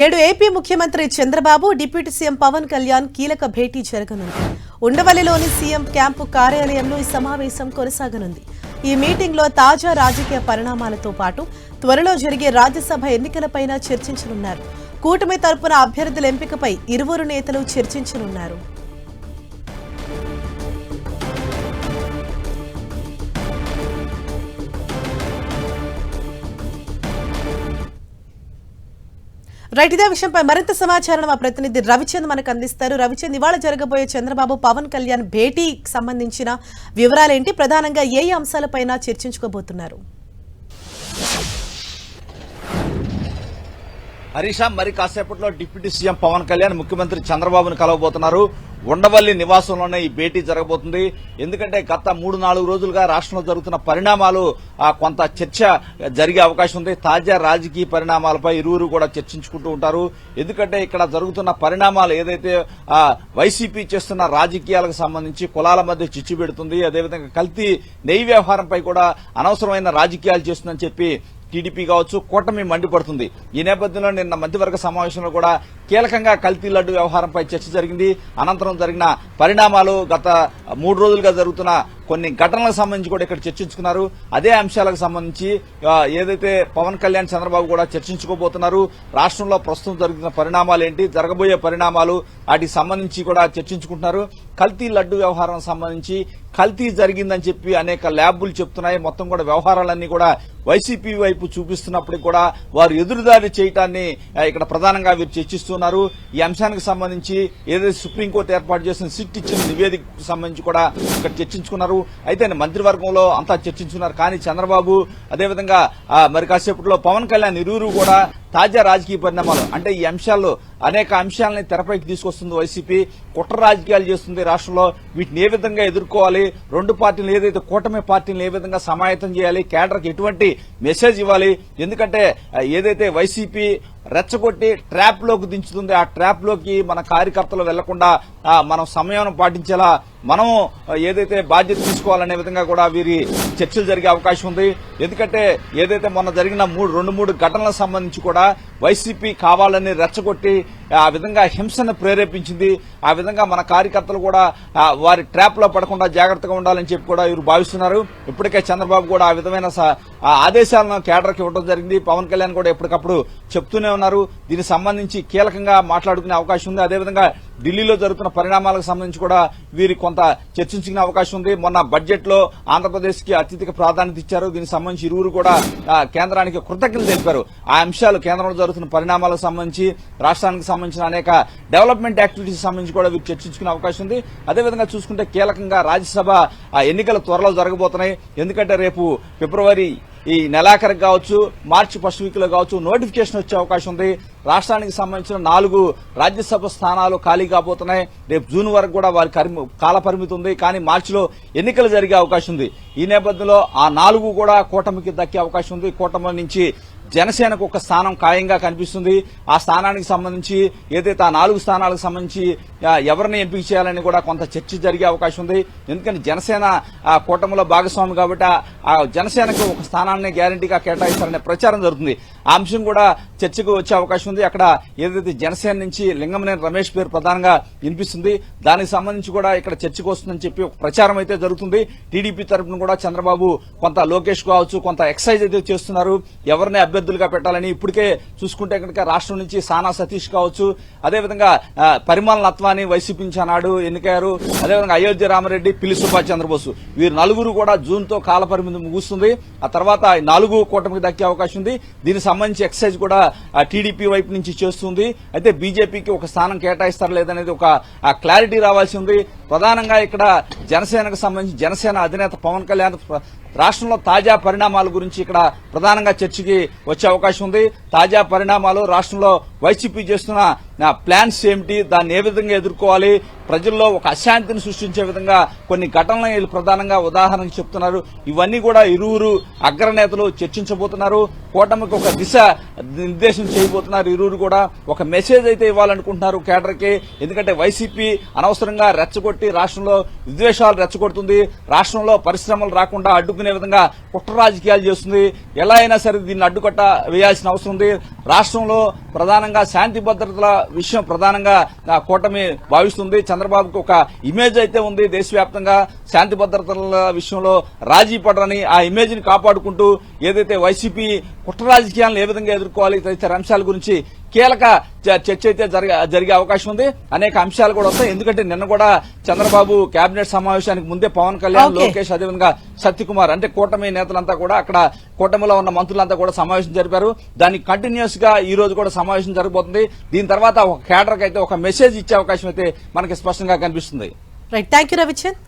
నేడు ఏపీ ముఖ్యమంత్రి Chandrababu deputy CM Pawan Kalyan కీలక భేటీ జరగనుంది. ఉండవల్లిలోని సీఎం క్యాంపు కార్యాలయంలో ఈ సమావేశం కొనసాగనుంది. ఈ మీటింగ్లో తాజా రాజకీయ పరిణామాలతో పాటు త్వరలో జరిగే రాజ్యసభ ఎన్నికలపైన చర్చించనున్నారు. కూటమి తరపున అభ్యర్థుల ఎంపికపై ఇరువురు నేతలు చర్చించనున్నారు. రైట్, ఇదే విషయంపై మరింత సమాచారం మా ప్రతినిధి రవిచంద్ మనకు అందిస్తారు. రవిచంద్, ఇవాళ జరగబోయే చంద్రబాబు పవన్ కళ్యాణ్ భేటీకి సంబంధించిన వివరాలేంటి? ప్రధానంగా ఏ అంశాలపైన చర్చించుకోబోతున్నారు? హరీషా, మరి కాసేపట్లో డిప్యూటీ సీఎం పవన్ కళ్యాణ్ ముఖ్యమంత్రి చంద్రబాబును కలవబోతున్నారు. ఉండవల్లి నివాసంలోనే ఈ భేటీ జరగబోతుంది. ఎందుకంటే గత 3-4 రోజులుగా రాష్ట్రంలో జరుగుతున్న పరిణామాలు కొంత చర్చ జరిగే అవకాశం ఉంది. తాజా రాజకీయ పరిణామాలపై ఇరువురు కూడా చర్చించుకుంటూ ఉంటారు. ఎందుకంటే ఇక్కడ జరుగుతున్న పరిణామాలు ఏదైతే వైసీపీ చేస్తున్న రాజకీయాలకు సంబంధించి కులాల మధ్య చిచ్చు పెడుతుంది, అదేవిధంగా కల్తీ నెయ్యి వ్యవహారంపై కూడా అనవసరమైన రాజకీయాలు చేస్తుందని చెప్పి టీడీపీ కావచ్చు, కూటమి మండిపడుతుంది. ఈ నేపథ్యంలో నిన్న మంత్రివర్గ సమావేశంలో కూడా కీలకంగా కల్తీ లడ్డు వ్యవహారంపై చర్చ జరిగింది. అనంతరం జరిగిన పరిణామాలు, గత 3 రోజులుగా జరుగుతున్న కొన్ని ఘటనలకు సంబంధించి కూడా ఇక్కడ చర్చించుకున్నారు. అదే అంశాలకు సంబంధించి ఏదైతే పవన్ కళ్యాణ్ చంద్రబాబు కూడా చర్చించుకోబోతున్నారు. రాష్ట్రంలో ప్రస్తుతం జరుగుతున్న పరిణామాలు ఏంటి, జరగబోయే పరిణామాలు, వాటికి సంబంధించి కూడా చర్చించుకుంటున్నారు. కల్తీ లడ్డు వ్యవహారం సంబంధించి కల్తీ జరిగిందని చెప్పి అనేక ల్యాబులు చెప్తున్నాయి. మొత్తం కూడా వ్యవహారాలన్నీ కూడా వైసీపీ వైపు చూపిస్తున్నప్పటికీ కూడా వారు ఎదురుదాడి చేయటాన్ని ఇక్కడ ప్రధానంగా వీరు చర్చిస్తున్నారు. ఈ అంశానికి సంబంధించి ఏదైతే సుప్రీంకోర్టు ఏర్పాటు చేసిన సిట్ ఇచ్చిన నివేదికకు సంబంధించి కూడా ఇక్కడ చర్చించుకున్నారు. అయితే మంత్రివర్గంలో అంతా చర్చించుకున్నారు. కానీ చంద్రబాబు, అదేవిధంగా మరి కాసేపట్లో పవన్ కళ్యాణ్ ఇరువురు కూడా తాజా రాజకీయ పరిణామాలు, అంటే ఈ అంశాల్లో అనేక అంశాలని తెరపైకి తీసుకొస్తుంది వైసీపీ. కుట్ర రాజకీయాలు చేస్తుంది రాష్ట్రంలో. వీటిని ఏ విధంగా ఎదుర్కోవాలి, రెండు పార్టీలు ఏదైతే కూటమి పార్టీలను ఏ విధంగా సమాయత్తం చేయాలి, కేడర్కి ఎటువంటి మెసేజ్ ఇవ్వాలి. ఎందుకంటే ఏదైతే వైసీపీ రెచ్చగొట్టి ట్రాప్ లోకి దించుతుంది, ఆ ట్రాప్ లోకి మన కార్యకర్తలు వెళ్లకుండా మనం సమయం పాటించేలా మనం ఏదైతే బాధ్యత తీసుకోవాలనే విధంగా కూడా వీరి చర్చలు జరిగే అవకాశం ఉంది. ఎందుకంటే ఏదైతే మొన్న జరిగిన 2-3 ఘటనలకు సంబంధించి కూడా వైసీపీ కావాలని రెచ్చగొట్టి ఆ విధంగా హింసను ప్రేరేపించింది. ఆ విధంగా మన కార్యకర్తలు కూడా వారి ట్రాప్ లో పడకుండా జాగ్రత్తగా ఉండాలని చెప్పి కూడా వీరు భావిస్తున్నారు. ఇప్పటికే చంద్రబాబు కూడా ఆ విధమైన ఆదేశాలను కేడర్కి ఇవ్వడం జరిగింది. పవన్ కళ్యాణ్ కూడా ఎప్పటికప్పుడు చెప్తూనే ఉన్నారు. దీనికి సంబంధించి కీలకంగా మాట్లాడుకునే అవకాశం ఉంది. అదేవిధంగా ఢిల్లీలో జరుగుతున్న పరిణామాలకు సంబంధించి కూడా వీరి కొంత చర్చించుకునే అవకాశం ఉంది. మొన్న బడ్జెట్ లో ఆంధ్రప్రదేశ్ కి అత్యధిక ప్రాధాన్యత ఇచ్చారు. దీనికి సంబంధించి ఇరువురు కూడా కేంద్రానికి కృతజ్ఞతలు తెలిపారు. ఆ అంశాలు, కేంద్రంలో జరుగుతున్న పరిణామాలకు సంబంధించి, రాష్ట్రానికి సంబంధించిన అనేక డెవలప్మెంట్ యాక్టివిటీస్ సంబంధించి కూడా వీరు చర్చించుకునే అవకాశం ఉంది. అదేవిధంగా చూసుకుంటే కీలకంగా రాజ్యసభ ఎన్నికలు త్వరలో జరగబోతున్నాయి. ఎందుకంటే రేపు ఫిబ్రవరి ఈ నెలాఖరికి కావచ్చు, మార్చి ఫస్ట్ వీక్ లో కావచ్చు నోటిఫికేషన్ వచ్చే అవకాశం ఉంది. రాష్ట్రానికి సంబంధించిన 4 రాజ్యసభ స్థానాలు ఖాళీ కాబోతున్నాయి. రేపు జూన్ వరకు కూడా వారి కాల పరిమితి ఉంది. కానీ మార్చిలో ఎన్నికలు జరిగే అవకాశం ఉంది. ఈ నేపథ్యంలో ఆ 4 కూడా కూటమికి దక్కే అవకాశం ఉంది. కూటమి నుంచి జనసేనకు ఒక స్థానం ఖాయంగా కనిపిస్తుంది. ఆ స్థానానికి సంబంధించి ఏదైతే ఆ 4 స్థానాలకు సంబంధించి ఎవరిని ఎంపిక చేయాలని కూడా కొంత చర్చ జరిగే అవకాశం ఉంది. ఎందుకంటే జనసేన కూటమిలో భాగస్వామి కాబట్టి ఆ జనసేనకు ఒక స్థానాన్ని గ్యారంటీగా కేటాయిస్తారనే ప్రచారం జరుగుతుంది. ఆ అంశం కూడా చర్చకు వచ్చే అవకాశం ఉంది. అక్కడ ఏదైతే జనసేన నుంచి లింగమనేని రమేష్ పేరు ప్రధానంగా వినిపిస్తుంది. దానికి సంబంధించి కూడా ఇక్కడ చర్చకు వస్తుందని చెప్పి ఒక ప్రచారం అయితే జరుగుతుంది. టీడీపీ తరఫున కూడా చంద్రబాబు కొంత లోకేష్ కావచ్చు కొంత ఎక్సైజ్ అయితే చేస్తున్నారు. ఎవరిని అభ్యర్థులుగా పెట్టాలని. ఇప్పటికే చూసుకుంటే కనుక రాష్ట్రం నుంచి సానా సతీష్ కావచ్చు, అదేవిధంగా పరిమళ నత్వాని వైసీపీ నుంచి అన్నాడు ఎన్నికయ్యారు. అదేవిధంగా అయోధ్య రామరెడ్డి, పిల్లి సుభాష్ చంద్రబోసు, వీరు 4 కూడా జూన్ తో కాల పరిమితి ముగుస్తుంది. ఆ తర్వాత 4 కూటమికి దక్కే అవకాశం ఉంది. దీనికి సంబంధించి ఎక్సైజ్ కూడా టీడీపీ వైపు నుంచి చేస్తుంది. అయితే బీజేపీకి ఒక స్థానం కేటాయిస్తారా లేదనేది ఒక క్లారిటీ రావాల్సి ఉంది. ప్రధానంగా ఇక్కడ జనసేనకు సంబంధించి జనసేన అధినేత పవన్ కళ్యాణ్ రాష్ట్రంలో తాజా పరిణామాల గురించి ఇక్కడ ప్రధానంగా చర్చకి వచ్చే అవకాశం ఉంది. తాజా పరిణామాలు, రాష్ట్రంలో వైసీపీ చేస్తున్న ప్లాన్స్ ఏమిటి, దాన్ని ఏ విధంగా ఎదుర్కోవాలి, ప్రజల్లో ఒక అశాంతిని సృష్టించే విధంగా కొన్ని ఘటనలను వీళ్ళు ప్రధానంగా ఉదాహరణకు చెప్తున్నారు. ఇవన్నీ కూడా ఇరువురు అగ్రనేతలు చర్చించబోతున్నారు. కూటమికి ఒక దిశ నిర్దేశం చేయబోతున్నారు. ఇరువురు కూడా ఒక మెసేజ్ అయితే ఇవ్వాలనుకుంటున్నారు కేడర్కి. ఎందుకంటే వైసీపీ అనవసరంగా రెచ్చగొట్టి కాబట్టి రాష్ట్రంలో విద్వేషాలు రెచ్చగొడుతుంది, రాష్ట్రంలో పరిశ్రమలు రాకుండా అడ్డుకునే విధంగా కుట్ర రాజకీయాలు చేస్తుంది. ఎలా అయినా సరే దీన్ని అడ్డుకట్ట వేయాల్సిన అవసరం ఉంది. రాష్ట్రంలో ప్రధానంగా శాంతి భద్రతల విషయం ప్రధానంగా కూటమి భావిస్తుంది. చంద్రబాబుకు ఒక ఇమేజ్ అయితే ఉంది దేశవ్యాప్తంగా, శాంతి భద్రతల విషయంలో రాజీ పడరని ఆ ఇమేజ్ ని కాపాడుకుంటూ ఏదైతే వైసీపీ కుట్ర రాజకీయాలను ఏ విధంగా ఎదుర్కోవాలి తదితర అంశాల గురించి కీలక చర్చ అయితే జరిగే అవకాశం ఉంది. అనేక అంశాలు కూడా వస్తాయి. ఎందుకంటే నిన్న కూడా చంద్రబాబు కేబినెట్ సమావేశానికి ముందే పవన్ కళ్యాణ్, లోకేష్, అదేవిధంగా సత్యకుమార్ అంటే కూటమి నేతలంతా కూడా అక్కడ కూటమిలో ఉన్న మంత్రులంతా కూడా సమావేశం జరిపారు. దానికి కంటిన్యూస్ గా ఈ రోజు కూడా సమావేశం జరగబోతుంది. దీని తర్వాత ఒక కేడర్ కి అయితే ఒక మెసేజ్ ఇచ్చే అవకాశం అయితే మనకి స్పష్టంగా కనిపిస్తుంది. Right, thank you Ravichand.